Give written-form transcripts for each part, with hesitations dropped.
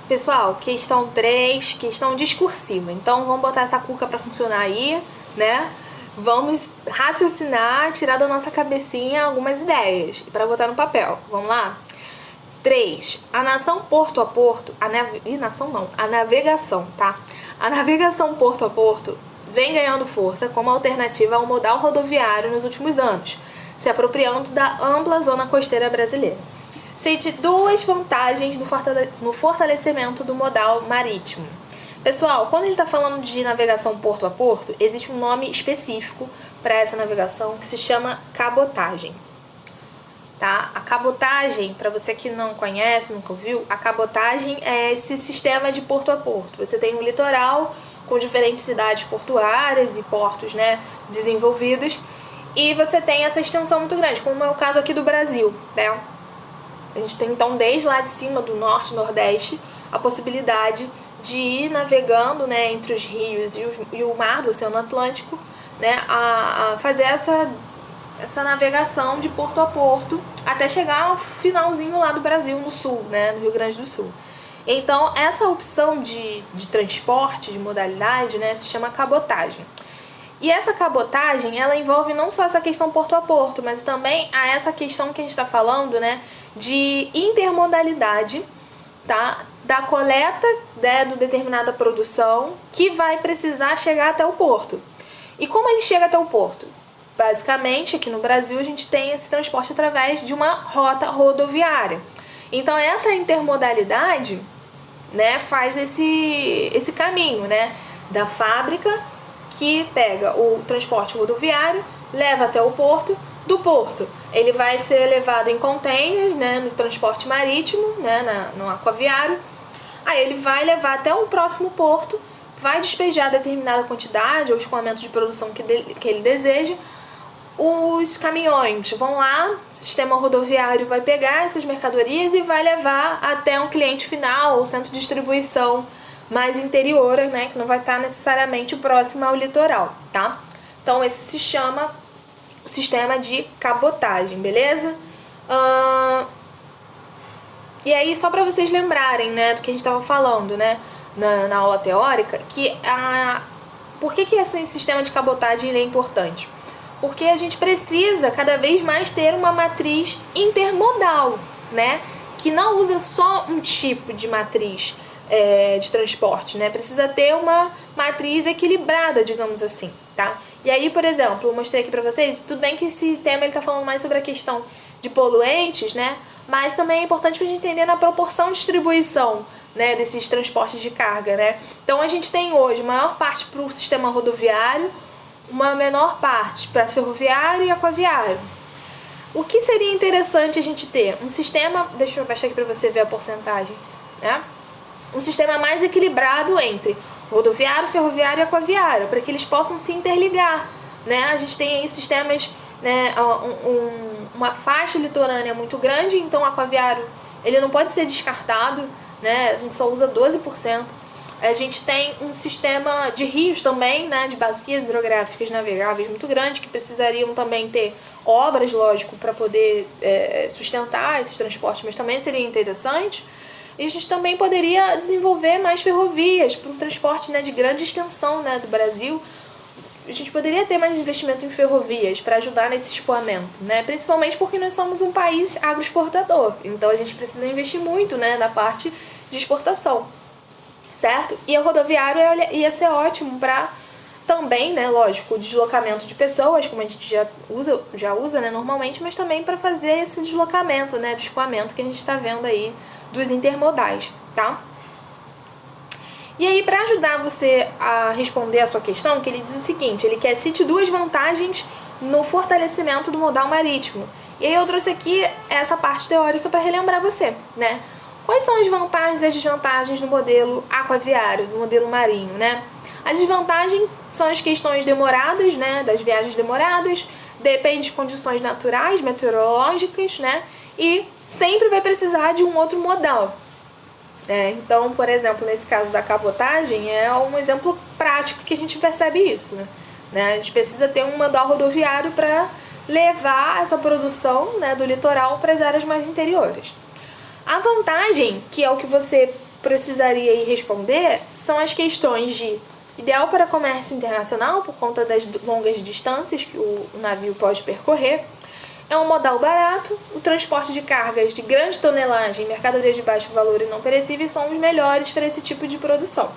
Pessoal, questão 3, questão discursiva. Então vamos botar essa cuca para funcionar aí, né? Vamos raciocinar, tirar da nossa cabecinha algumas ideias para botar no papel. Vamos lá? 3. A nação porto a porto, a navegação, tá? A navegação porto a porto vem ganhando força como alternativa ao modal rodoviário nos últimos anos, se apropriando da ampla zona costeira brasileira. Cite duas vantagens no fortalecimento do modal marítimo. Pessoal, quando ele está falando de navegação porto a porto, existe um nome específico para essa navegação que se chama cabotagem. Tá? A cabotagem, para você que não conhece, nunca ouviu, a cabotagem é esse sistema de porto a porto. Você tem um litoral com diferentes cidades portuárias e portos, né, desenvolvidos, e você tem essa extensão muito grande, como é o caso aqui do Brasil, né? A gente tem, então, desde lá de cima, do norte, nordeste, a possibilidade de ir navegando, né, entre os rios e o mar do Oceano Atlântico, né, a fazer essa navegação de porto a porto até chegar ao finalzinho lá do Brasil, no sul, né, no Rio Grande do Sul. Então, essa opção de transporte, de modalidade, né, se chama cabotagem. E essa cabotagem, ela envolve não só essa questão porto a porto, mas também essa questão que a gente está falando, né, de intermodalidade, tá, da coleta, né, de determinada produção que vai precisar chegar até o porto. E como ele chega até o porto? Basicamente, aqui no Brasil, a gente tem esse transporte através de uma rota rodoviária. Então, essa intermodalidade, né, faz esse caminho, né, da fábrica, que pega o transporte rodoviário, leva até o porto. Do porto, ele vai ser levado em containers, né, no transporte marítimo, né, no aquaviário. Aí ele vai levar até um próximo porto, vai despejar determinada quantidade ou escoamento de produção que ele deseja. Os caminhões vão lá, o sistema rodoviário vai pegar essas mercadorias e vai levar até um cliente final ou centro de distribuição mais interior, né, que não vai estar necessariamente próximo ao litoral, tá? Então esse se chama o sistema de cabotagem, beleza? E aí, só para vocês lembrarem, né, do que a gente estava falando, né, na aula teórica, que por que esse sistema de cabotagem é importante? Porque a gente precisa cada vez mais ter uma matriz intermodal, né, que não usa só um tipo de matriz de transporte, né? Precisa ter uma matriz equilibrada, digamos assim, tá? E aí, por exemplo, eu mostrei aqui pra vocês, tudo bem que esse tema ele tá falando mais sobre a questão de poluentes, né? Mas também é importante pra gente entender na proporção de distribuição, né, desses transportes de carga, né? Então a gente tem hoje maior parte para o sistema rodoviário, uma menor parte para ferroviário e aquaviário. O que seria interessante a gente ter? Um sistema, deixa eu baixar aqui para você ver a porcentagem, né? Um sistema mais equilibrado entre rodoviário, ferroviário e aquaviário, para que eles possam se interligar, né? A gente tem aí sistemas, né, uma faixa litorânea muito grande, então o aquaviário ele não pode ser descartado, né? A gente só usa 12%. A gente tem um sistema de rios também, né, de bacias hidrográficas navegáveis muito grande, que precisariam também ter obras, lógico, para poder sustentar esses transportes, mas também seria interessante. E a gente também poderia desenvolver mais ferrovias para um transporte, né, de grande extensão, né, do Brasil. A gente poderia ter mais investimento em ferrovias para ajudar nesse escoamento, né? Principalmente porque nós somos um país agroexportador. Então a gente precisa investir muito, né, na parte de exportação, certo? E o rodoviário ia ser ótimo para também, né, lógico, o deslocamento de pessoas, como a gente já usa, né, normalmente, mas também para fazer esse deslocamento, né, do escoamento que a gente está vendo aí dos intermodais, tá? E aí, para ajudar você a responder a sua questão, que ele diz o seguinte, ele quer cite duas vantagens no fortalecimento do modal marítimo. E aí eu trouxe aqui essa parte teórica para relembrar você, né? Quais são as vantagens e as desvantagens do modelo aquaviário, do modelo marinho, né? As desvantagens são as questões demoradas, né, das viagens demoradas, depende de condições naturais, meteorológicas, né, e sempre vai precisar de um outro modal. Então, por exemplo, nesse caso da cabotagem, é um exemplo prático que a gente percebe isso, né? A gente precisa ter um modal rodoviário para levar essa produção, né, do litoral para as áreas mais interiores. A vantagem, que é o que você precisaria aí responder são as questões de ideal para comércio internacional por conta das longas distâncias que o navio pode percorrer, é um modal barato, o transporte de cargas de grande tonelagem, mercadorias de baixo valor e não perecíveis são os melhores para esse tipo de produção.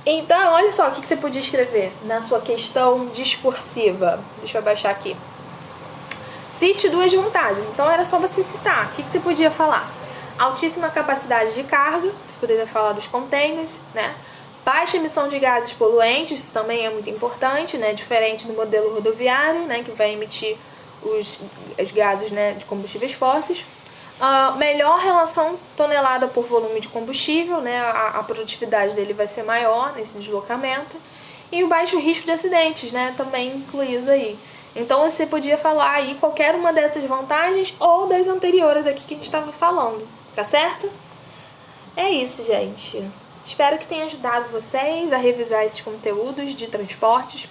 Então, olha só o que você podia escrever na sua questão discursiva. Deixa eu abaixar aqui. Cite duas vantagens. Então, era só você citar. O que você podia falar? Altíssima capacidade de carga. Você poderia falar dos containers, né? Baixa emissão de gases poluentes. Isso também é muito importante, né? Diferente do modelo rodoviário, né? Que vai emitir os gases, né? De combustíveis fósseis. Melhor relação tonelada por volume de combustível, né? A produtividade dele vai ser maior nesse deslocamento. E o baixo risco de acidentes, né? Também incluído aí. Então você podia falar aí qualquer uma dessas vantagens ou das anteriores aqui que a gente estava falando, tá certo? É isso, gente. Espero que tenha ajudado vocês a revisar esses conteúdos de transportes.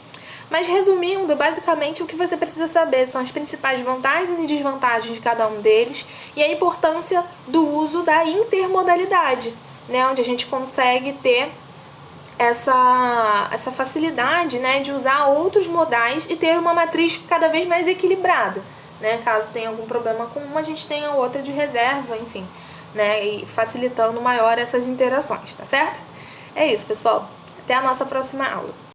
Mas resumindo, basicamente o que você precisa saber são as principais vantagens e desvantagens de cada um deles e a importância do uso da intermodalidade, né, onde a gente consegue ter essa facilidade, né, de usar outros modais e ter uma matriz cada vez mais equilibrada, né, caso tenha algum problema com uma, a gente tenha outra de reserva, enfim, né, e facilitando maior essas interações, tá certo? É isso, pessoal. Até a nossa próxima aula.